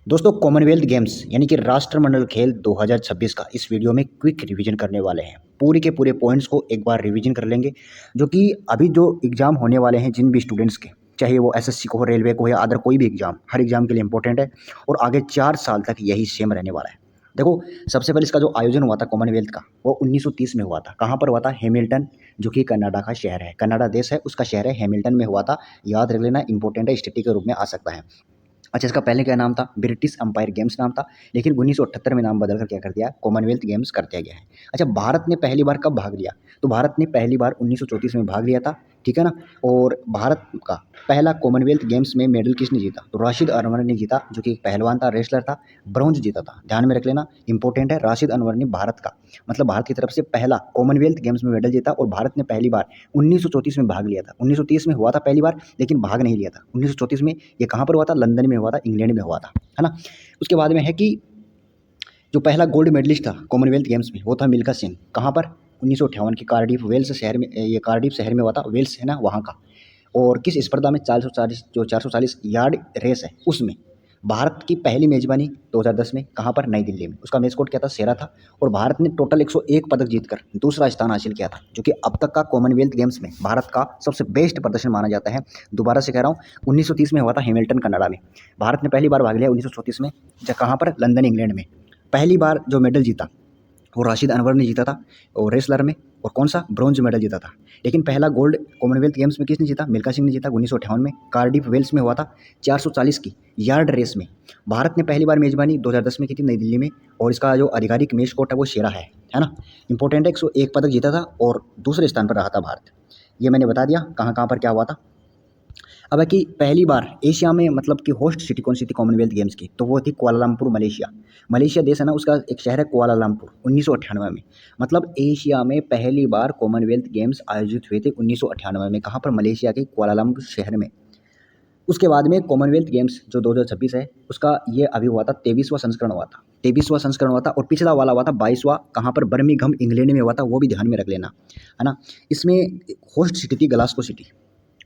दोस्तों Commonwealth games यानी कि राष्ट्रमंडल खेल 2026 का इस वीडियो में क्विक रिवीजन करने वाले हैं। पूरे के पूरे पॉइंट्स को एक बार रिवीजन कर लेंगे, जो कि अभी जो एग्ज़ाम होने वाले हैं जिन भी स्टूडेंट्स के, चाहे वो एसएससी को हो, रेलवे को हो या अदर कोई भी एग्ज़ाम, हर एग्ज़ाम के लिए इंपॉर्टेंट है और आगे 4 साल तक यही सेम रहने वाला है। देखो, सबसे पहले इसका जो आयोजन हुआ था कॉमनवेल्थ का, वो 1930 में हुआ था। कहाँ पर हुआ था? हैमिल्टन, जो कि कनाडा का शहर है। कनाडा देश है, उसका शहर है, हैमिल्टन में हुआ था। याद रख लेना, इंपॉर्टेंट है, स्टैटिक के रूप में आ सकता है। अच्छा, इसका पहले क्या नाम था? ब्रिटिश एम्पायर गेम्स नाम था, लेकिन 1978 में नाम बदल कर क्या कर दिया? कॉमनवेल्थ गेम्स कर दिया गया है। अच्छा, भारत ने पहली बार कब भाग लिया? तो भारत ने पहली बार 1934 में भाग लिया था, ठीक है ना? और भारत का पहला कॉमनवेल्थ गेम्स में मेडल किसने जीता? तो राशिद अनवर ने जीता, जो कि एक पहलवान था, रेसलर था, ब्रॉन्ज जीता था। ध्यान में रख लेना, इंपॉर्टेंट है। राशिद अनवर ने भारत का, मतलब भारत की तरफ से पहला कॉमनवेल्थ गेम्स में मेडल जीता और भारत ने पहली बार 1934 में भाग लिया था। 1930 में हुआ था पहली बार, लेकिन भाग नहीं लिया था। 1934 में ये कहाँ पर हुआ था? लंदन में हुआ था, इंग्लैंड में हुआ था, है ना? उसके बाद में है कि जो पहला गोल्ड मेडलिस्ट था कॉमनवेल्थ गेम्स में, वो था मिल्खा सिंह। कहाँ पर? 1958 के कार्डिफ वेल्स शहर में, ये कार्डिफ शहर में हुआ था, वेल्स है ना, वहाँ का। और किस स्पर्धा में 440 जो 440 यार्ड रेस है उसमें भारत की पहली मेजबानी 2010 में, कहाँ पर? नई दिल्ली में। उसका मैच कोड क्या था? सेरा था। और भारत ने टोटल 101 पदक जीतकर दूसरा स्थान हासिल किया था, जो कि अब तक का कॉमनवेल्थ गेम्स में भारत का सबसे बेस्ट प्रदर्शन माना जाता है। दोबारा से कह रहा हूँ, 1930 में हुआ था हैमिल्टन कनाडा में। भारत ने पहली बार भाग लिया 1934 में, कहाँ पर? लंदन इंग्लैंड में। पहली बार जो मेडल जीता वो राशिद अनवर ने जीता था और रेसलर में, और कौन सा? ब्रॉन्ज मेडल जीता था। लेकिन पहला गोल्ड कॉमनवेल्थ गेम्स में किसने जीता? मिल्खा सिंह ने जीता 1958 में, कार्डिफ वेल्स में हुआ था। 440 की यार्ड रेस में भारत ने पहली बार मेजबानी 2010 में की थी, नई दिल्ली में। और इसका जो आधिकारिक मैच कोड है वो शेरा है ना? इंपॉर्टेंट है। 101 पदक जीता था और दूसरे स्थान पर रहा था भारत। ये मैंने बता दिया कहाँ कहाँ पर क्या हुआ था। अब है कि पहली बार एशिया में, मतलब कि होस्ट सिटी कौन सी थी कॉमनवेल्थ गेम्स की? तो वो थी कुआलालंपुर, मलेशिया। मलेशिया देश है ना, उसका एक शहर है कुआलालंपुर। 1998 में, मतलब एशिया में पहली बार कॉमनवेल्थ गेम्स आयोजित हुए थे 1998 में। कहाँ पर? मलेशिया के कुआलालंपुर शहर में। उसके बाद में कॉमनवेल्थ गेम्स जो 2026 है, उसका ये अभी हुआ था, 23वां संस्करण हुआ था। 23वां संस्करण हुआ था और पिछला वाला हुआ था 22वां। कहाँ पर? बर्मिंघम, इंग्लैंड में हुआ था, वो भी ध्यान में रख लेना, है ना? इसमें होस्ट सिटी थी ग्लासगो सिटी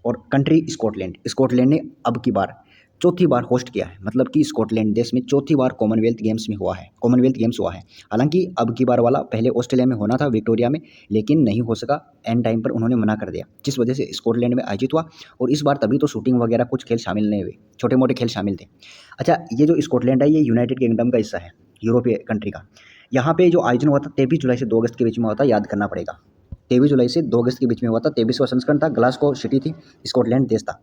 और कंट्री स्कॉटलैंड। स्कॉटलैंड ने अब की बार चौथी बार होस्ट किया है, मतलब कि स्कॉटलैंड देश में चौथी बार कॉमनवेल्थ गेम्स में हुआ है, कॉमनवेल्थ गेम्स हुआ है। हालांकि अब की बार वाला पहले ऑस्ट्रेलिया में होना था, विक्टोरिया में, लेकिन नहीं हो सका। एंड टाइम पर उन्होंने मना कर दिया, जिस वजह से स्कॉटलैंड में आयोजित हुआ। और इस बार तभी तो शूटिंग वगैरह कुछ खेल शामिल नहीं हुए, छोटे मोटे खेल शामिल थे। अच्छा, ये जो स्कॉटलैंड है ये यूनाइटेड किंगडम का हिस्सा है, यूरोपीय कंट्री का। यहाँ पे जो आयोजन हुआ था 23 जुलाई से 2 अगस्त के बीच में हुआ था, याद करना पड़ेगा। 23 जुलाई से 2 अगस्त के बीच में हुआ था, 23वां संस्करण था, ग्लासगो सिटी थी, स्कॉटलैंड देश था।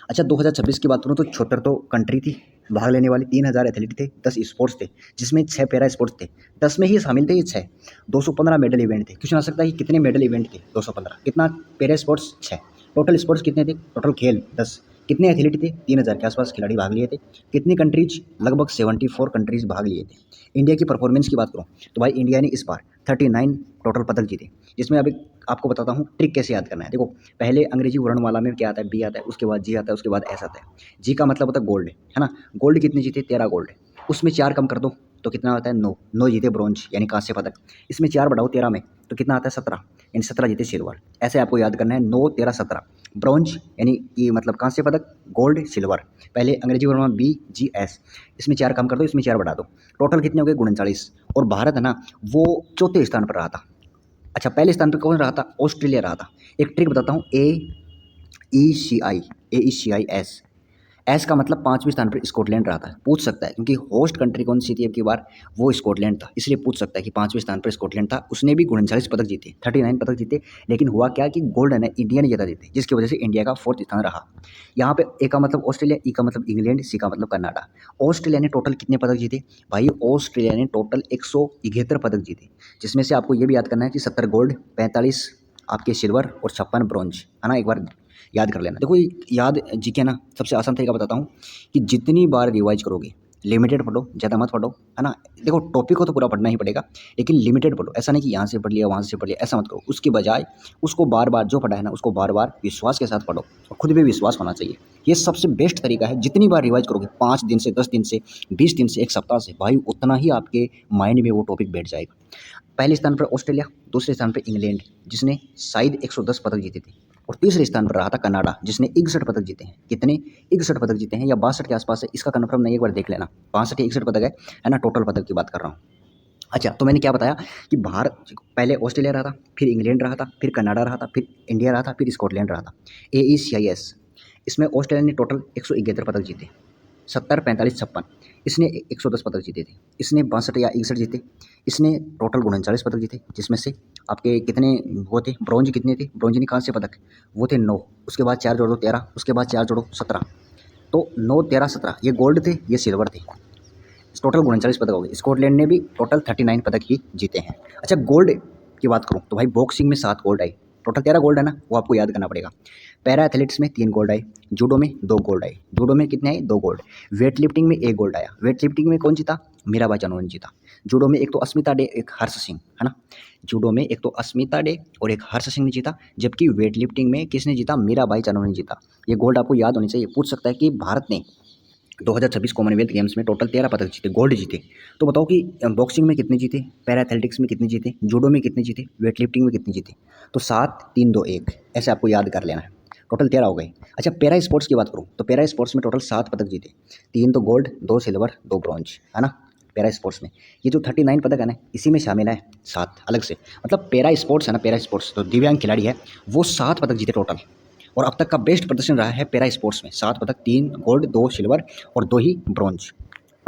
अच्छा, 2026 की बात करूँ तो 76 तो कंट्री थी भाग लेने वाली, 3000 एथलीट थे, 10 स्पोर्ट्स थे, जिसमें 6 पैरा स्पोर्ट्स थे। 10 में ही शामिल थे ये 6। 215 मेडल इवेंट थे। क्वेश्चन आ सकता है कि कितने मेडल इवेंट थे? 215। कितना पैरा स्पोर्ट्स? 6। टोटल स्पोर्ट्स कितने थे? टोटल खेल 10। कितने एथलीट थे? 3000 के आसपास खिलाड़ी भाग लिए थे। कितनी कंट्रीज? लगभग 74 कंट्रीज भाग लिए थे। इंडिया की परफॉर्मेंस की बात करूँ तो भाई इंडिया ने इस बार 39 टोटल पदक जीते, जिसमें अभी आपको बताता हूँ ट्रिक कैसे याद करना है। देखो, पहले अंग्रेजी वर्णमाला में क्या आता है? बी आता है, उसके बाद जी आता है, उसके बाद एस आता है। जी का मतलब होता है गोल्ड, है ना? गोल्ड कितने जीते? 13 गोल्ड। उसमें 4 कम कर दो तो कितना आता है? 9। 9 जीते ब्रॉन्ज यानी कांस्य पदक। इसमें 4 बढ़ाओ 13 में तो कितना आता है? 17, यानी 17 जीते सिल्वर। ऐसे आपको याद करना है, 9, 13, 17। ब्रॉन्ज यानी ये मतलब कांस्य पदक, गोल्ड, सिल्वर। पहले अंग्रेजी वर्णमाला बी जी एस, इसमें 4 कम कर दो, इसमें 4 बढ़ा दो, टोटल कितने हो गए? 39। और भारत है ना, वो चौथे स्थान पर रहा था। अच्छा, पहले स्थान पे कौन रहा था? ऑस्ट्रेलिया रहा था। एक ट्रिक बताता हूँ, AECI, एस का मतलब 5वें स्थान पर स्कॉटलैंड रहा था। पूछ सकता है, क्योंकि होस्ट कंट्री कौन सी थी अब की बार? वो स्कॉटलैंड था, इसलिए पूछ सकता है कि 5वें स्थान पर स्कॉटलैंड था। उसने भी 39 पदक जीते, 39 पदक जीते। लेकिन हुआ क्या कि गोल्ड है ना, इंडिया ने ज़्यादा जीते, जिसकी वजह से इंडिया का 4th स्थान रहा। यहाँ पे ए का मतलब ऑस्ट्रेलिया, ई का मतलब इंग्लैंड, सी का मतलब कनाडा। ऑस्ट्रेलिया ने टोटल कितने पदक जीते? भाई ऑस्ट्रेलिया ने टोटल 171 पदक जीते, जिसमें से आपको ये भी याद करना है कि 70 गोल्ड, 45 आपके सिल्वर और 56 ब्रॉन्ज, है ना? एक बार याद कर लेना। देखो, ये याद जीके ना, सबसे आसान तरीका बताता हूँ कि जितनी बार रिवाइज करोगे, लिमिटेड पढ़ो, ज़्यादा मत पढ़ो, है ना? देखो, टॉपिक को तो पूरा पढ़ना ही पड़ेगा, लेकिन लिमिटेड पढ़ो। ऐसा नहीं कि यहाँ से पढ़ लिया, वहाँ से पढ़ लिया, ऐसा मत करो। उसके बजाय उसको बार बार जो पढ़ा है ना, उसको बार बार विश्वास के साथ पढ़ो, और खुद पे विश्वास होना चाहिए। ये सबसे बेस्ट तरीका है। जितनी बार रिवाइज करोगे, 5 दिन से, 10 दिन से, 20 दिन से, 1 सप्ताह से, भाई उतना ही आपके माइंड में वो टॉपिक बैठ जाएगा। पहले स्थान पर ऑस्ट्रेलिया, दूसरे स्थान पर इंग्लैंड, जिसने शायद 110 पदक जीते थे। और तीसरे स्थान पर रहा था कनाडा, जिसने 61 पदक जीते हैं। कितने? 61 पदक जीते हैं, या 62 के आसपास है, इसका कन्फर्म नहीं, एक बार देख लेना। 62 या 61 पदक है ना, टोटल पदक की बात कर रहा हूँ। अच्छा, तो मैंने क्या बताया कि भारत पहले ऑस्ट्रेलिया रहा था, फिर इंग्लैंड रहा था, फिर कनाडा रहा था, फिर इंडिया रहा था, फिर स्कॉटलैंड रहा था। AECIS, इसमें ऑस्ट्रेलिया ने टोटल 171 पदक जीते, 70, 45, 56। इसने 110 पदक जीते थे। इसने 62 या 61 जीते। इसने टोटल 39 पदक जीते, जिसमें से आपके कितने वो थे, ब्रॉन्ज कितने थे, ब्रॉन्ज नहीं कांस्य पदक, वो थे 9। उसके बाद 4 जोड़ो 13, उसके बाद 4 जोड़ो 17। तो 9, 13, 17 ये गोल्ड थे, ये सिल्वर थे। टोटल 39 पदक हो गए। स्कॉटलैंड ने भी टोटल 39 पदक ही जीते हैं। अच्छा, गोल्ड की बात करूँ तो भाई बॉक्सिंग में 7 गोल्ड आई, टोटल 13 गोल्ड है ना, वो आपको याद करना पड़ेगा। पैरा एथलेटिक्स में 3 गोल्ड आए, जूडो में 2 गोल्ड आए। जूडो में कितने आए? 2 गोल्ड। वेट लिफ्टिंग में 1 गोल्ड आया। वेट लिफ्टिंग में कौन जीता? मीराबाई चानू ने जीता। जूडो में एक तो अस्मिता डे, एक हर्ष सिंह, है ना। जूडो में एक तो अस्मिता डे और एक हर्ष सिंह ने जीता, जबकि वेट लिफ्टिंग में किसने जीता? मीराबाई चानू ने जीता। ये गोल्ड आपको याद होनी चाहिए। पूछ सकता है कि भारत ने 2026 कॉमनवेल्थ गेम्स में टोटल 13 पदक जीते, गोल्ड जीते। तो बताओ कि बॉक्सिंग में कितने जीते, पैरा एथलेटिक्स में कितने जीते, जूडो में कितने जीते, वेट लिफ्टिंग में कितने जीते? तो 7, 3, 2, 1 ऐसे आपको याद कर लेना है। टोटल 13 हो गए। अच्छा, पैरा स्पोर्ट्स की बात करूँ तो पैरा स्पोर्ट्स में टोटल 7 पदक जीते, 3 तो गोल्ड, 2 सिल्वर, 2 ब्रॉन्ज, है ना। पैरा स्पोर्ट्स में ये जो 39 पदक है ना, इसी में शामिल है 7 अलग से। मतलब पैरा स्पोर्ट्स है ना, पैरा स्पोर्ट्स तो दिव्यांग खिलाड़ी है, वो 7 पदक जीते टोटल। और अब तक का बेस्ट प्रदर्शन रहा है पैरा स्पोर्ट्स में, 7 पदक, 3 गोल्ड, 2 सिल्वर और 2 ही ब्रॉन्ज।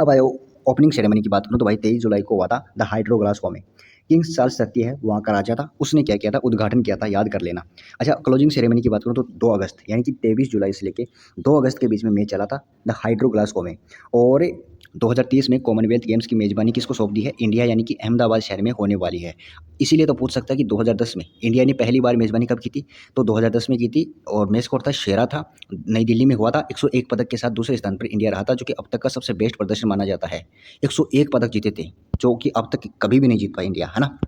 अब आयो ओपनिंग सेरेमनी की बात करूँ तो भाई 23 जुलाई को हुआ था द हाइड्रो ग्लासगो में। किंग चार्ल्स तृतीय है वहाँ का राजा था, उसने क्या किया था, उद्घाटन किया था, याद कर लेना। अच्छा, क्लोजिंग सेरेमनी की बात करूँ तो 2 अगस्त यानी कि 23 जुलाई से लेके 2 अगस्त के बीच में मैच चला था द हाइड्रो ग्लासगो में। और 2030 में कॉमनवेल्थ गेम्स की मेज़बानी किसको सौंप दी है? इंडिया, यानी कि अहमदाबाद शहर में होने वाली है। इसीलिए तो पूछ सकता है कि 2010 में इंडिया ने पहली बार मेज़बानी कब की थी? तो 2010 में की थी, और मैच स्कोर था, शेरा था, नई दिल्ली में हुआ था। 101 पदक के साथ दूसरे स्थान पर इंडिया रहा था, जो कि अब तक का सबसे बेस्ट प्रदर्शन माना जाता है। 101 पदक जीते थे, जो कि अब तक कभी भी नहीं जीत पाया इंडिया, है ना।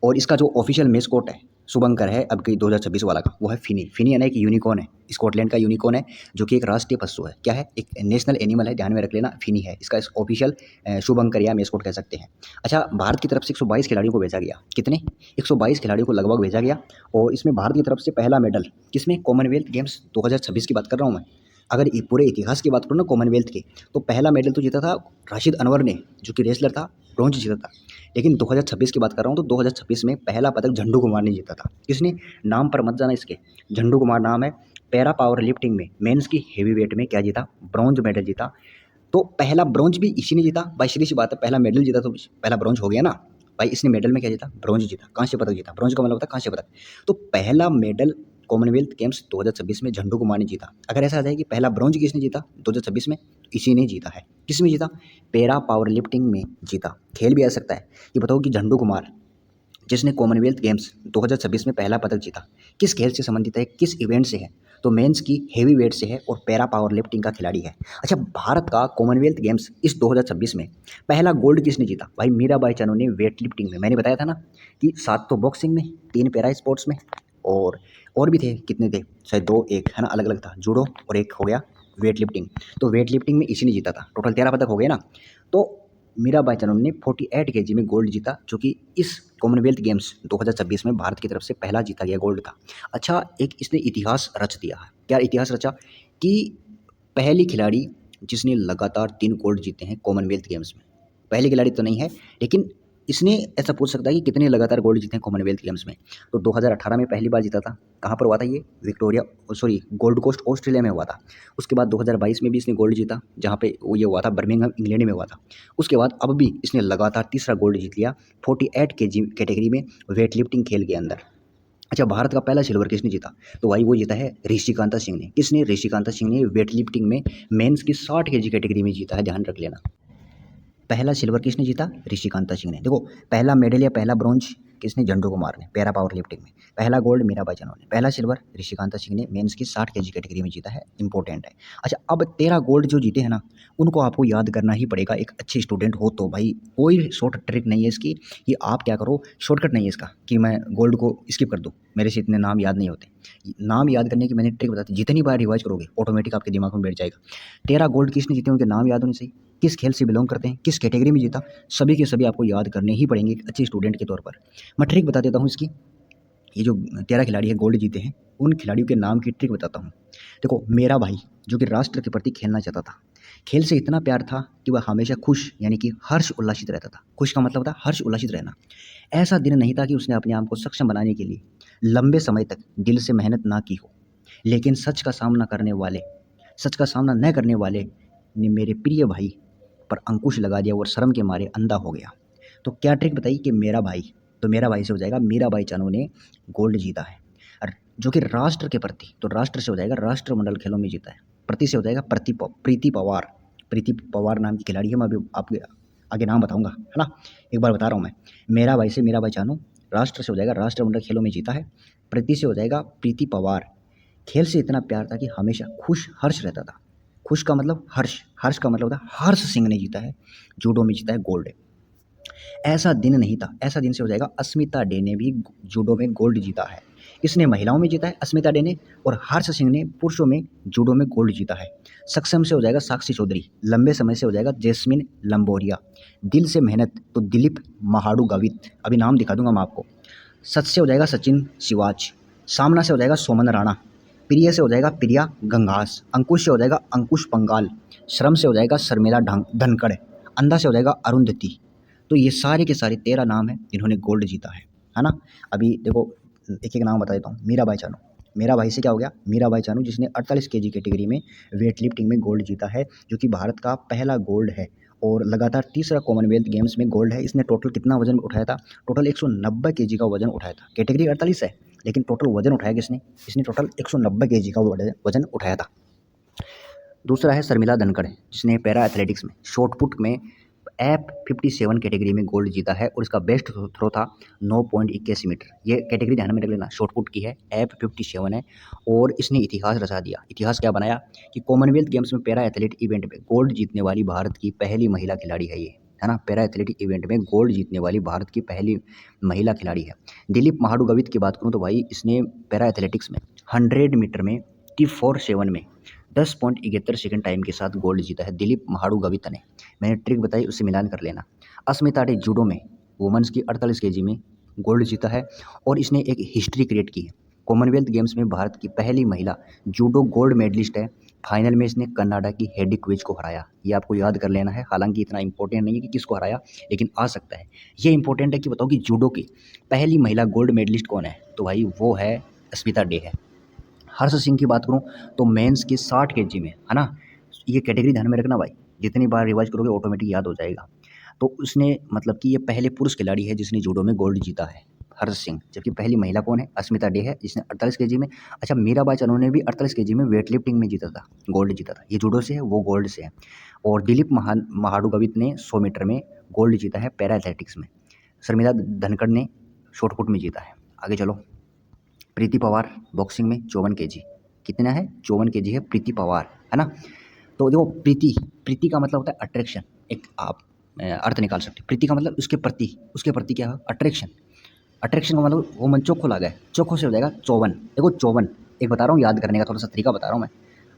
और इसका जो ऑफिशियल मेस्कोट है, शुभंकर है अब की 2026 वाला का, वो है फिनी। फिनी है ना, एक यूनिकॉर्न है, स्कॉटलैंड का यूनिकॉर्न है, जो कि एक राष्ट्रीय पशु है। क्या है? एक नेशनल एनिमल है, ध्यान में रख लेना, फिनी है इसका ऑफिशियल शुभंकर या मेस्कोट कह सकते हैं। अच्छा, भारत की तरफ से 122 खिलाड़ियों को भेजा गया। कितने? 122 खिलाड़ियों को लगभग भेजा गया। और इसमें भारत की तरफ से पहला मेडल किसमें? कॉमनवेल्थ गेम्स 2026 की बात कर रहा हूँ मैं। अगर पूरे इतिहास की बात करूँ ना कॉमनवेल्थ की, तो पहला मेडल तो जीता था राशिद अनवर ने, जो कि रेसलर था, ब्रॉन्ज जीता था। लेकिन 2026 की बात कर रहा हूँ तो 2026 में पहला पदक झंडू कुमार ने जीता था। किसने? नाम पर मत जाना इसके, झंडू कुमार नाम है। पैरा पावर लिफ्टिंग में मेंस की हेवी वेट में क्या जीता? ब्रॉन्ज मेडल जीता। तो पहला ब्रॉन्ज भी इसी ने जीता भाई, सीधी सी बात है, पहला मेडल जीता तो पहला ब्रॉन्ज हो गया ना भाई। इसने मेडल में क्या जीता? ब्रॉन्ज जीता, कांस्य पदक जीता। ब्रॉन्ज का मतलब होता है कांस्य पदक। तो पहला मेडल कॉमनवेल्थ गेम्स 2026 में झंडू कुमार ने जीता। अगर ऐसा आ जाए कि पहला ब्रॉन्ज किसने जीता 2026 में, इसी ने जीता है। किस में जीता? पैरा पावर लिफ्टिंग में जीता। खेल भी आ सकता है। ये बताओ कि झंडू कुमार, जिसने कॉमनवेल्थ गेम्स 2026 में पहला पदक जीता, किस खेल से संबंधित है, किस इवेंट से है? तो मेंस की हेवी वेट से है और पैरा पावर लिफ्टिंग का खिलाड़ी है। अच्छा, भारत का कॉमनवेल्थ गेम्स इस 2026 में पहला गोल्ड किसने जीता? भाई मीराबाई चानू ने वेट लिफ्टिंग में। मैंने बताया था ना कि 7 तो बॉक्सिंग में, 3 पैरा स्पोर्ट्स में, और भी थे, कितने थे, शायद 2, 1 है ना, अलग अलग था, जूडो और एक हो गया वेट लिफ्टिंग। तो वेट लिफ्टिंग में इसी ने जीता था। टोटल 13 पदक हो गए ना। तो मीराबाई चानू ने 48 केजी में गोल्ड जीता, जो कि इस कॉमनवेल्थ गेम्स 2026 में भारत की तरफ से पहला जीता गया गोल्ड था। अच्छा, एक इसने इतिहास रच दिया है। क्या इतिहास रचा? कि पहली खिलाड़ी जिसने लगातार 3 गोल्ड जीते हैं कॉमनवेल्थ गेम्स में। पहली खिलाड़ी तो नहीं है, लेकिन इसने, ऐसा पूछ सकता है कि कितने लगातार गोल्ड जीते हैं कॉमनवेल्थ गेम्स में। तो 2018 में पहली बार जीता था। कहाँ पर हुआ था ये? गोल्ड कोस्ट ऑस्ट्रेलिया में हुआ था। उसके बाद 2022 में भी इसने गोल्ड जीता, जहाँ पे वो ये हुआ था बर्मिंघम इंग्लैंड में हुआ था। उसके बाद अब भी इसने लगातार तीसरा गोल्ड जीत लिया 48 केजी कैटेगरी में, वेट लिफ्टिंग खेल के अंदर। अच्छा, भारत का पहला सिल्वर किसने जीता? तो भाई वो जीता है ऋषिकांता सिंह ने। किसने? ऋषिकांता सिंह ने वेट लिफ्टिंग में मेंस की 60 केजी कैटेगरी में जीता है, ध्यान रख लेना। पहला सिल्वर किसने जीता? ऋषिकांता सिंह ने। देखो, पहला मेडल या पहला ब्रॉन्ज किसने? झंडू कुमार ने, पैरा पावर लिफ्टिंग में। पहला गोल्ड मीराबाई चानू ने। पहला सिल्वर ऋषिकांता सिंह ने मेंस की 60 केजी कैटेगरी में जीता है, इंपॉर्टेंट है। अच्छा, अब 13 गोल्ड जो जीते हैं ना, उनको आपको याद करना ही पड़ेगा, एक अच्छे स्टूडेंट हो तो। भाई कोई शॉर्ट ट्रिक नहीं है इसकी कि आप क्या करो, शॉर्टकट नहीं है इसका कि मैं गोल्ड को स्किप कर दूँ, मेरे से इतने नाम याद नहीं होते। नाम याद करने की मैंने ट्रिक बताई, जितनी बार रिवाइज करोगे ऑटोमेटिक आपके दिमाग में बैठ जाएगा। 13 गोल्ड किसने जीते, उनके नाम याद होने चाहिए, किस खेल से बिलोंग करते हैं, किस कैटेगरी में जीता, सभी के सभी आपको याद करने ही पड़ेंगे एक अच्छे स्टूडेंट के तौर पर। मैं ट्रिक बता देता हूँ इसकी। ये जो 13 खिलाड़ी है गोल्ड जीते हैं, उन खिलाड़ियों के नाम की ट्रिक बताता हूँ। देखो, मेरा भाई जो कि राष्ट्र के प्रति खेलना चाहता था, खेल से इतना प्यार था कि वह हमेशा खुश यानी कि हर्ष उल्लासित रहता था। खुश का मतलब होता है हर्ष उल्लासित रहना। ऐसा दिन नहीं था कि उसने अपने आप को सक्षम बनाने के लिए लंबे समय तक दिल से मेहनत ना की हो। लेकिन सच का सामना न करने वाले ने मेरे प्रिय भाई पर अंकुश लगा दिया और शर्म के मारे अंधा हो गया। तो क्या ट्रिक बताई कि मेरा भाई से हो जाएगा मीराबाई चानू ने गोल्ड जीता है। और जो कि राष्ट्र के प्रति, तो राष्ट्र से हो जाएगा राष्ट्रमंडल खेलों में जीता है। प्रति से हो जाएगा प्रीति पवार। प्रीति पवार नाम की खिलाड़ी है, मैं अभी आपके आगे नाम बताऊंगा, है ना। एक बार बता रहा हूँ मैं, मेरा भाई से मीराबाई चानू, राष्ट्र से हो जाएगा राष्ट्रमंडल खेलों में जीता है। प्रीति से हो जाएगा प्रीति पवार। खेल से इतना प्यार था कि हमेशा खुश हर्ष रहता था। खुश का मतलब हर्ष, हर्ष का मतलब होता है हर्ष सिंह ने जीता है, जूडो में जीता है गोल्ड। ऐसा दिन नहीं था, ऐसा दिन से हो जाएगा अस्मिता डे ने भी जूडो में गोल्ड जीता है। इसने महिलाओं में जीता है अस्मिता डे ने, और हर्ष सिंह ने पुरुषों में जूडो में गोल्ड जीता है। सक्षम से हो जाएगा साक्षी चौधरी, लंबे समय से हो जाएगा जैस्मिन लंबोरिया, दिल से मेहनत तो दिलीप महाड़ू गावित, अभी नाम दिखा दूंगा मैं आपको। सच से हो जाएगा सचिन शिवाज, सामना से हो जाएगा सोमन राणा, प्रिय से हो जाएगा प्रिया गंगास, अंकुश से हो जाएगा अंकुश पंगाल, श्रम से हो जाएगा शर्मिला धनखड़, अंधा से हो जाएगा अरुंधति। तो ये सारे के सारे 13 नाम हैं जिन्होंने गोल्ड जीता है ना। अभी देखो एक एक नाम बता देता हूँ। मीराबाई चानू, मेरा भाई से क्या हो गया, मीराबाई चानू जिसने 48 केजी कैटेगरी में वेट लिफ्टिंग में गोल्ड जीता है, जो कि भारत का पहला गोल्ड है और लगातार तीसरा कॉमनवेल्थ गेम्स में गोल्ड है। इसने टोटल कितना वजन उठाया था, टोटल 190 केजी का वजन उठाया था। कैटेगरी 48 है लेकिन टोटल वजन उठाया किसने, इसने टोटल 190 केजी का वजन उठाया था। दूसरा है शर्मिला धनखड़, जिसने पैरा एथलेटिक्स में शॉर्ट पुट में F57 कैटेगरी में गोल्ड जीता है और इसका बेस्ट थ्रो था 9.81 मीटर। ये कैटेगरी ध्यान में रख लेना, शॉर्ट पुट की है, F57 है और इसने इतिहास रचा दिया। इतिहास क्या बनाया कि कॉमनवेल्थ गेम्स में पैरा एथलेट इवेंट में गोल्ड जीतने वाली भारत की पहली महिला खिलाड़ी है ये, है ना। पैरा एथलेटिक इवेंट में गोल्ड जीतने वाली भारत की पहली महिला खिलाड़ी है। दिलीप महाड़ू गावित की बात करूँ तो भाई इसने पैरा एथलेटिक्स में 100 मीटर में T47 में 10.71 सेकंड टाइम के साथ गोल्ड जीता है दिलीप महाड़ू गावित ने। मैंने ट्रिक बताई, उससे मिलान कर लेना। अस्मिता डे जूडो में वुमेन्स की 48 केजी में गोल्ड जीता है और इसने एक हिस्ट्री क्रिएट की है। कॉमनवेल्थ गेम्स में भारत की पहली महिला जूडो गोल्ड मेडलिस्ट है। फाइनल में इसने कनाडा की हेडी क्विज को हराया। ये आपको याद कर लेना है, हालांकि इतना इंपॉर्टेंट नहीं है कि किसको हराया, लेकिन आ सकता है। ये इंपॉर्टेंट है कि बताओ कि जूडो की पहली महिला गोल्ड मेडलिस्ट कौन है, तो भाई वो है अस्मिता डे है। हर्ष सिंह की बात करूँ तो मेंस की 60 केजी में, है ना। ये कैटेगरी ध्यान में रखना भाई, जितनी बार रिवाइज करोगे ऑटोमेटिक याद हो जाएगा। तो उसने मतलब कि ये पहले पुरुष खिलाड़ी है जिसने जूडो में गोल्ड जीता है, हर्ष सिंह। जबकि पहली महिला कौन है, अस्मिता डे है, जिसने 48 केजी में। अच्छा, मीराबाई चानू ने भी 48 केजी में वेट लिफ्टिंग में जीता था, गोल्ड जीता था। ये जूडो से है, वो गोल्ड से है। और दिलीप महाड़ू गावित ने 100 मीटर में गोल्ड जीता है पैरा एथलेटिक्स में। शर्मिला धनखड़ ने शॉर्ट पुट में जीता है। आगे चलो, प्रीति पवार बॉक्सिंग में 54 केजी, कितना है, 54 केजी है प्रीति पवार, है ना। तो देखो प्रीति का मतलब होता है अट्रैक्शन, एक आप अर्थ निकाल सकते हो। प्रीति का मतलब उसके प्रति क्या है, अट्रैक्शन। अट्रैक्शन का मतलब वो मन चोखो लगा है, चोखो से हो जाएगा 54। देखो 54 एक बता रहा हूँ याद करने का थोड़ा सा तरीका बता रहा हूँ मैं,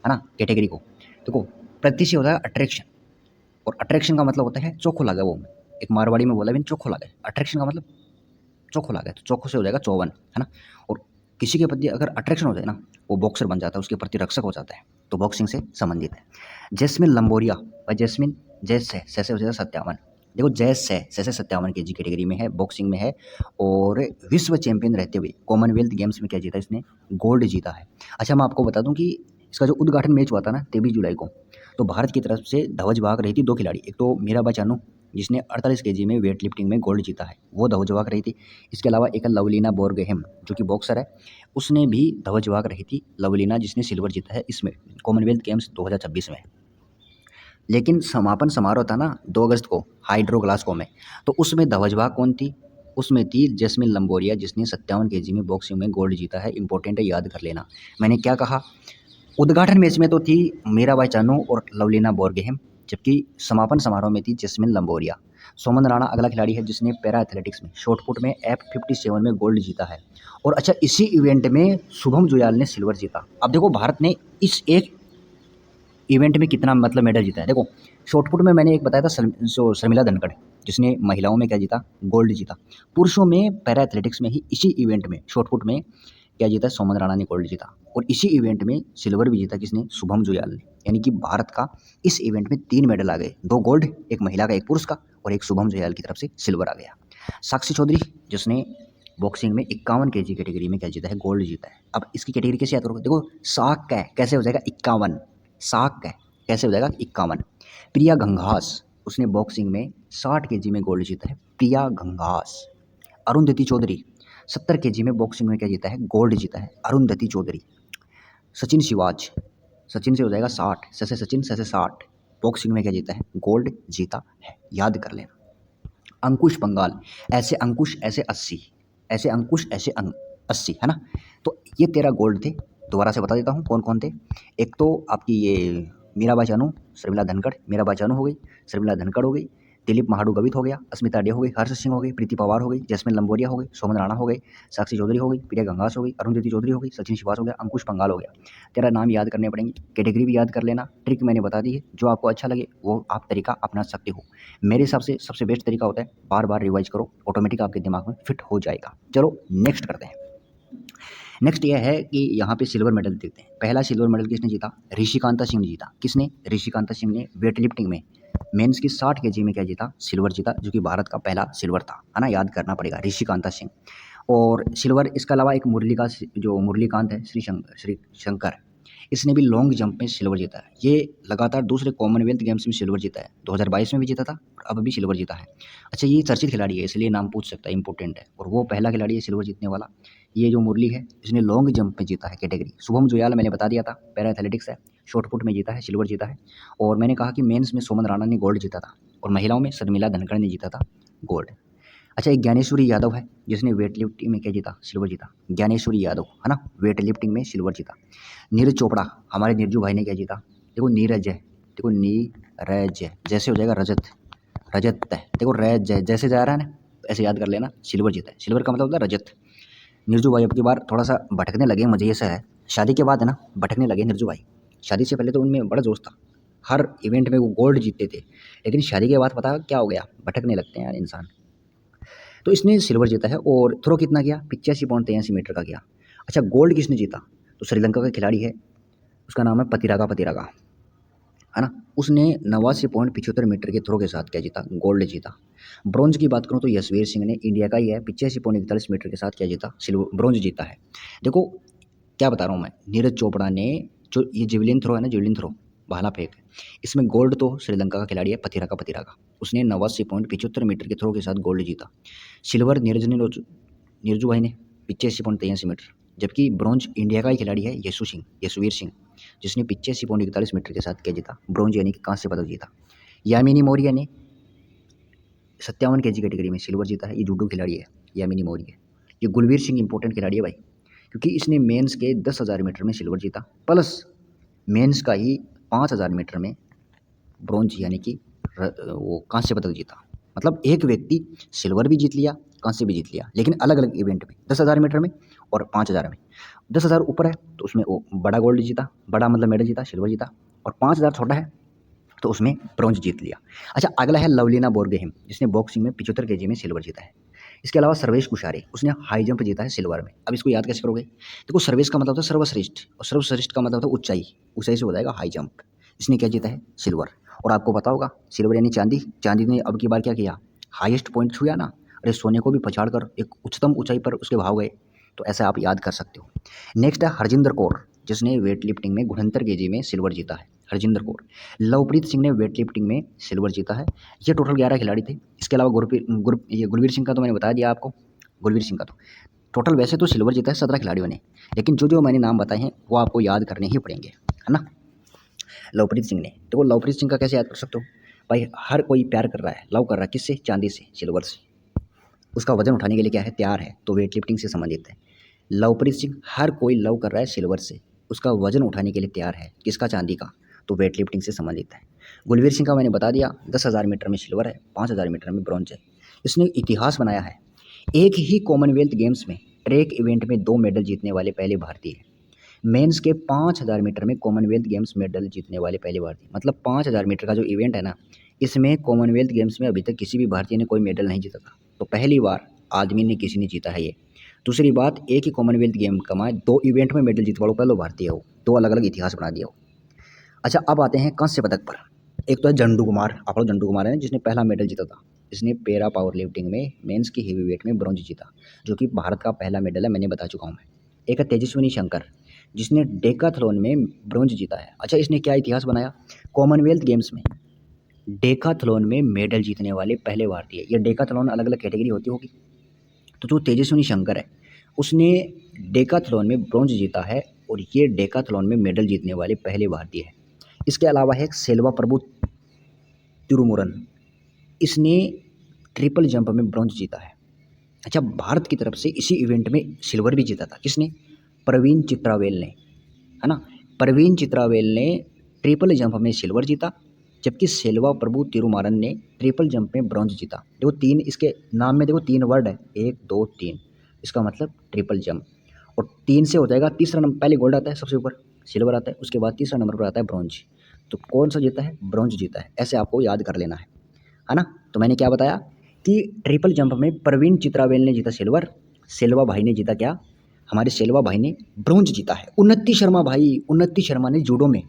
है ना, कैटेगरी को। देखो प्रति से होता है अट्रैक्शन, और अट्रैक्शन का मतलब होता है चोखो लगा। वो एक मारवाड़ी में बोला भी चोखो लगा है, अट्रैक्शन का मतलब चोखो लगा है, तो चोखो से हो जाएगा 54, है ना। और किसी के प्रति अगर अट्रैक्शन हो जाए ना, वो बॉक्सर बन जाता है, उसके प्रति रक्षक हो जाता है, तो बॉक्सिंग से संबंधित है। जैस्मिन लंबोरिया, भाई जैस्मिन जैस है, से हो जाएगा 57। देखो जैस है, से 57 केजी कैटेगरी में है, बॉक्सिंग में है, और विश्व चैंपियन रहते हुए कॉमनवेल्थ गेम्स में क्या जीता, इसने गोल्ड जीता है। अच्छा, मैं आपको बता दूं कि इसका जो उद्घाटन मैच हुआ था ना 23 जुलाई को, तो भारत की तरफ से ध्वज वाहक रही थी 2 खिलाड़ी। एक तो मीराबाई चानू जिसने 48 केजी में वेट लिफ्टिंग में गोल्ड जीता है, वो ध्वज वाहक रही थी। इसके अलावा एक लवलीना बोरगोहेन जो कि बॉक्सर है, उसने भी ध्वज वाहक रही थी, लवलीना, जिसने सिल्वर जीता है इसमें कॉमनवेल्थ गेम्स 2026 में। लेकिन समापन समारोह था ना 2 अगस्त को हाइड्रो ग्लासगो में, तो उसमें ध्वज वाहक कौन थी, उसमें थी जैस्मिन लंबोरिया, जिसने 57 केजी में बॉक्सिंग में गोल्ड जीता है। इंपॉर्टेंट है, याद कर लेना। मैंने क्या कहा, उद्घाटन मैच में तो थी मीराबाई चानू और लवलीना बोरगोहेन, जबकि समापन समारोह में थी जैस्मिन लंबोरिया। सोमन राणा अगला खिलाड़ी है जिसने पैरा एथलेटिक्स में शॉर्ट पुट में F57 में गोल्ड जीता है। और अच्छा, इसी इवेंट में शुभम जुयाल ने सिल्वर जीता। अब देखो भारत ने इस एक इवेंट में कितना मतलब मेडल जीता है। देखो शॉर्ट पुट में मैंने एक बताया था जो शर्मिला धनखड़, जिसने महिलाओं में क्या जीता, गोल्ड जीता। पुरुषों में पैरा एथलेटिक्स में ही इसी इवेंट में शॉटपुट में क्या जीता, सोमन राणा ने गोल्ड जीता। और इसी इवेंट में सिल्वर भी जीता किसने, शुभम जुयाल ने। यानी कि भारत का इस इवेंट में 3 मेडल आ गए, 2 गोल्ड, एक महिला का, एक पुरुष का, और एक शुभम जुयाल की तरफ से सिल्वर आ गया। साक्षी चौधरी जिसने बॉक्सिंग में 51 केजी कैटेगरी में क्या जीता है, गोल्ड जीता है। अब इसकी कैटेगरी कैसे याद करोगे, देखो साक का है, कैसे हो जाएगा 51, साक का है, कैसे हो जाएगा 51। प्रिया घंघास उसने बॉक्सिंग में 60 केजी में गोल्ड जीता है, प्रिया घंघास। अरुंधति चौधरी 70 केजी में बॉक्सिंग में क्या जीता है, गोल्ड जीता है, अरुंधति चौधरी। सचिन शिवाज, सचिन से हो जाएगा 60, से सचिन, से 60, बॉक्सिंग में क्या जीता है, गोल्ड जीता है, याद कर लेना। अंकुश पंगाल, ऐसे अंकुश ऐसे 80, ऐसे अंकुश ऐसे 80, है ना। तो ये 13 गोल्ड थे। दोबारा से बता देता हूँ कौन कौन थे। एक तो आपकी ये मीराबाई चानू, शर्मिला धनखड़, मीराबाई चानू हो गई, शर्मिला धनखड़ हो गई, दिलीप महाडू गवित हो गया, अस्मिता डे हो गई, हर्ष सिंह हो गई, प्रीति पवार हो गई, जैस्मिन लंबोरिया हो गई, सोमन राणा हो गई, साक्षी चौधरी हो गई, प्रिया गंगास हो गई, अरुंधति चौधरी हो गई, सचिन शिवास हो गया, अंकुश पंगाल हो गया। तेरा नाम याद करने पड़ेंगे, कैटेगरी भी याद कर लेना। ट्रिक मैंने बता दी है, जो आपको अच्छा लगे वो आप तरीका अपना सकते हो। मेरे हिसाब से सबसे बेस्ट तरीका होता है बार बार रिवाइज करो, ऑटोमेटिक आपके दिमाग में फिट हो जाएगा। चलो नेक्स्ट करते हैं। नेक्स्ट यह है कि यहाँ पे सिल्वर मेडल देखते हैं। पहला सिल्वर मेडल किसने जीता, ऋषिकांता सिंह ने जीता। किसने, ऋषिकांता सिंह ने वेट लिफ्टिंग में मेंस की 60 केजी में क्या जीता, सिल्वर जीता, जो कि भारत का पहला सिल्वर था, है ना, याद करना पड़ेगा, ऋषिकांता सिंह। और सिल्वर, इसके अलावा एक जो मुरलीकांत है, श्री शंकर, इसने भी लॉन्ग जंप में सिल्वर जीता है। ये लगातार दूसरे कॉमनवेल्थ गेम्स में सिल्वर जीता है, 2022 में भी जीता था और अब भी सिल्वर जीता है। अच्छा, ये चर्चित खिलाड़ी है इसलिए नाम पूछ सकता है, इंपॉर्टेंट है। और वो पहला खिलाड़ी है सिल्वर जीतने वाला। ये जो मुरली है इसने लॉन्ग जंप में जीता है कैटेगरी। शुभम जुयाल मैंने बता दिया था, पैरा एथलेटिक्स है, शॉटपुट में जीता है, सिल्वर जीता है। और मैंने कहा कि मेंस में सोमन राणा ने गोल्ड जीता था और महिलाओं में शर्मिला धनखड़ ने जीता था गोल्ड। अच्छा, एक ज्ञानेश्वरी यादव है जिसने वेट लिफ्टिंग में क्या जीता, सिल्वर जीता, ज्ञानेश्वरी यादव, है ना, वेट लिफ्टिंग में सिल्वर जीता। नीरज चोपड़ा, हमारे नीरजू भाई ने क्या जीता, देखो नीरज है, देखो नीरज है, जैसे हो जाएगा रजत, रजत है, देखो रज है, जैसे जा रहा है ना ऐसे याद कर लेना, सिल्वर जीता है। सिल्वर का मतलब होता है रजत। नीरजू भाई अब की बार थोड़ा सा भटकने लगे, मुझे ऐसा है, शादी के बाद है ना भटकने लगे नीरजू भाई। शादी से पहले तो उनमें बड़ा जोश था, हर इवेंट में वो गोल्ड जीतते थे, लेकिन शादी के बाद पता क्या हो गया, भटकने लगते हैं यार इंसान। तो इसने सिल्वर जीता है। और थ्रो कितना किया, 85.83 मीटर का किया। अच्छा, गोल्ड किसने जीता, तो श्रीलंका का खिलाड़ी है, उसका नाम है पतिरागा, है ना। उसने 89.75 मीटर के थ्रो के साथ क्या जीता, गोल्ड जीता। ब्रॉन्ज की बात करूँ तो यशवीर सिंह ने, इंडिया का ही है, 85.41 मीटर के साथ क्या जीता, सिल्वर ब्रॉन्ज जीता है। देखो क्या बता रहा हूँ मैं, नीरज चोपड़ा ने जो ये जेवलिन थ्रो है ना, जेवलिन थ्रो, भाला फेंक, इसमें गोल्ड तो श्रीलंका का खिलाड़ी है पतिरागा, उसने 89.75 मीटर के थ्रो के साथ गोल्ड जीता। सिल्वर नीरजू भाई ने 85.83 मीटर, जबकि ब्रॉन्ज इंडिया का ही खिलाड़ी है यशवीर सिंह, जिसने 85.41 मीटर के साथ क्या जीता, ब्रॉन्ज यानी कि कांस्य पदक जीता। यामिनी मौर्य ने 57 केजी कैटेगरी में सिल्वर जीता है, ये जूडो खिलाड़ी है यामिनी मौर्य। ये गुलवीर सिंह इंपॉर्टेंट खिलाड़ी है भाई, क्योंकि इसने मेंस के 10,000 मीटर में सिल्वर जीता, प्लस मेंस का ही 5,000 मीटर में ब्रॉन्ज यानी कि वो कांस्य पदक जीता। मतलब एक व्यक्ति सिल्वर भी जीत लिया, कांस्य भी जीत लिया, लेकिन अलग अलग इवेंट में, 10,000 मीटर में और 5,000 में। 10,000 ऊपर है तो उसमें वो बड़ा गोल्ड जीता, बड़ा मतलब मेडल जीता, सिल्वर जीता। और 5,000 छोटा है तो उसमें ब्रॉन्ज जीत लिया। अच्छा, अगला है लवलीना बोरगोहेन, जिसने बॉक्सिंग में 75 केजी में सिल्वर जीता है। इसके अलावा सर्वेश कुशारे, उसने हाई जंप जीता है सिल्वर में। अब इसको याद कैसे करोगे, देखो सर्वेश का मतलब होता है सर्वश्रेष्ठ, और सर्वश्रेष्ठ का मतलब होता है ऊंचाई, ऊंचाई से हो जाएगा हाई जंप। इसने क्या जीता है, सिल्वर। और आपको पता होगा सिल्वर यानी चांदी, चांदी ने अब की बार क्या किया, हाईएस्ट पॉइंट छुआ ना, अरे सोने को भी पछाड़ कर एक उच्चतम ऊंचाई पर उसके भाव गए। तो ऐसा आप याद कर सकते हो। नेक्स्ट है हरजिंदर कौर, जिसने वेट लिफ्टिंग में 69 केजी में सिल्वर जीता है, हरजिंदर कौर। लवप्रीत सिंह ने वेट लिफ्टिंग में सिल्वर जीता है। ये टोटल 11 खिलाड़ी थे। इसके अलावा गुरवीर सिंह का तो मैंने बता दिया आपको, गुरवीर सिंह का तो टोटल वैसे तो सिल्वर जीता है 17 खिलाड़ियों ने, लेकिन जो जो मैंने नाम बताए हैं वो आपको याद करने ही पड़ेंगे, है ना। लवप्रीत सिंह ने, देखो लवप्रीत सिंह का कैसे याद कर सकते हो भाई, हर कोई प्यार कर रहा है, लव कर रहा है किससे, चांदी से, सिल्वर से, उसका वजन उठाने के लिए क्या है, तैयार है, तो वेट लिफ्टिंग से संबंधित है। लवप्रीत सिंह, हर कोई लव कर रहा है सिल्वर से, उसका वजन उठाने के लिए तैयार है, किसका, चांदी का, तो वेट लिफ्टिंग से संबंधित है। गुलवीर सिंह का मैंने बता दिया, 10,000 मीटर में सिल्वर है, 5,000 मीटर में ब्रॉन्ज है। इसने इतिहास बनाया है, एक ही कॉमनवेल्थ गेम्स में ट्रैक इवेंट में 2 मेडल जीतने वाले पहले भारतीय है। मेंस के 5,000 मीटर में कॉमनवेल्थ गेम्स मेडल जीतने वाले पहले भारतीय, मतलब 5,000 मीटर का जो इवेंट है ना, इसमें कॉमनवेल्थ गेम्स में अभी तक किसी भी भारतीय ने कोई मेडल नहीं जीता था, तो पहली बार आदमी ने किसी ने जीता है ये। दूसरी बात, एक ही कॉमनवेल्थ गेम कमाए, 2 इवेंट में मेडल जीतवा लो, पहले भारतीय हो, 2 अलग-अलग इतिहास बना दिया हो। अच्छा, अब आते हैं कांस्य पदक पर। एक तो है झंडू कुमार, आप लोग झंडू कुमार है जिसने पहला मेडल जीता था। इसने पैरा पावर लिफ्टिंग में मेंस की हेवी वेट में ब्रॉन्ज जीता, जो कि भारत का पहला मेडल है, मैंने बता चुका हूँ मैं। एक है तेजस्विनी शंकर, जिसने डेकाथलॉन में ब्रॉन्ज जीता है। अच्छा, इसने क्या इतिहास बनाया? कॉमनवेल्थ गेम्स में डेकाथलॉन में मेडल जीतने वाले पहले भारतीय। ये डेकाथलॉन अलग-अलग कैटेगरी होती होगी, तो जो तेजस्विनी शंकर है, उसने डेकाथलॉन में ब्रॉन्ज जीता है और ये डेकाथलॉन में मेडल जीतने वाले पहले भारतीय हैं। इसके अलावा है एक सेल्वा प्रभु तिरुमुरन, इसने ट्रिपल जंप में ब्रॉन्ज जीता है। अच्छा, भारत की तरफ से इसी इवेंट में सिल्वर भी जीता था। किसने? प्रवीण चित्रावेल ने, है ना? प्रवीण चित्रावेल ने ट्रिपल जंप में सिल्वर जीता, जबकि सेल्वा प्रभु तिरुमारन ने ट्रिपल जंप में ब्रॉन्ज जीता। देखो 3 इसके नाम में, देखो 3 वर्ड है, 1 2 3, इसका मतलब ट्रिपल जंप। और 3 से हो जाएगा तीसरा नंबर, पहले गोल्ड आता है सबसे ऊपर, सिल्वर आता है, उसके बाद तीसरा नंबर पर आता है ब्रॉन्ज। तो कौन सा जीता है? ब्रॉन्ज जीता है, ऐसे आपको याद कर लेना है ना? तो मैंने क्या बताया कि ट्रिपल जंप में प्रवीण चित्रावेल ने जीता सिल्वर, सेल्वा भाई ने जीता क्या? हमारे सेल्वा भाई ने ब्रॉन्ज जीता है। उन्नति शर्मा भाई, उन्नति शर्मा ने जूडो में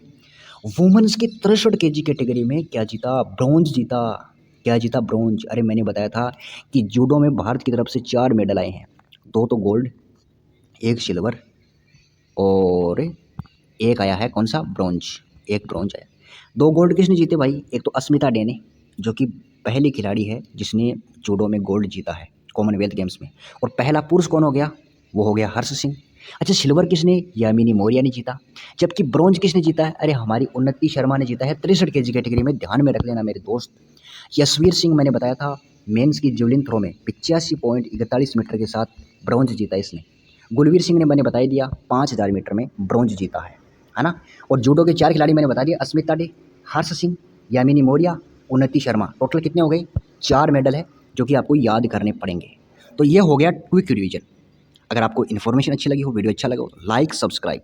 वुमेन्स के 63 केजी कैटेगरी में क्या जीता? ब्रॉन्ज जीता। क्या जीता? ब्रॉन्ज। अरे मैंने बताया था कि जूडो में भारत की तरफ से 4 मेडल आए हैं, 2 तो गोल्ड, 1 सिल्वर और 1 आया है कौन सा? ब्रॉन्ज। 1 ब्रॉन्ज आया। 2 गोल्ड किसने जीते भाई? एक तो अस्मिता डे ने, जो कि पहली खिलाड़ी है जिसने जूडो में गोल्ड जीता है कॉमनवेल्थ गेम्स में। और पहला पुरुष कौन हो गया? वो हो गया हर्ष सिंह। अच्छा, सिल्वर किसने? यामिनी मौर्य ने जीता। जबकि ब्रॉन्ज किसने जीता है? अरे हमारी उन्नति शर्मा ने जीता है 63 केजी कैटेगरी में, ध्यान में रख लेना मेरे दोस्त। यशवीर सिंह मैंने बताया था मेंस की जेवलिन थ्रो में 85.41 मीटर के साथ ब्रॉन्ज जीता इसने। गुलवीर सिंह ने मैंने बता ही दिया 5000 मीटर में ब्रॉन्ज जीता है ना? और जूडो के 4 खिलाड़ी मैंने बता दिया, अस्मिता डे, हर्ष सिंह, यामिनी मौर्य, उन्नति शर्मा। टोटल कितने हो गए? 4 मेडल है, जो कि आपको याद करने पड़ेंगे। तो ये हो गया क्विक रिवीजन। अगर आपको इन्फॉर्मेशन अच्छी लगी हो, वीडियो अच्छा लगा हो, लाइक सब्सक्राइब।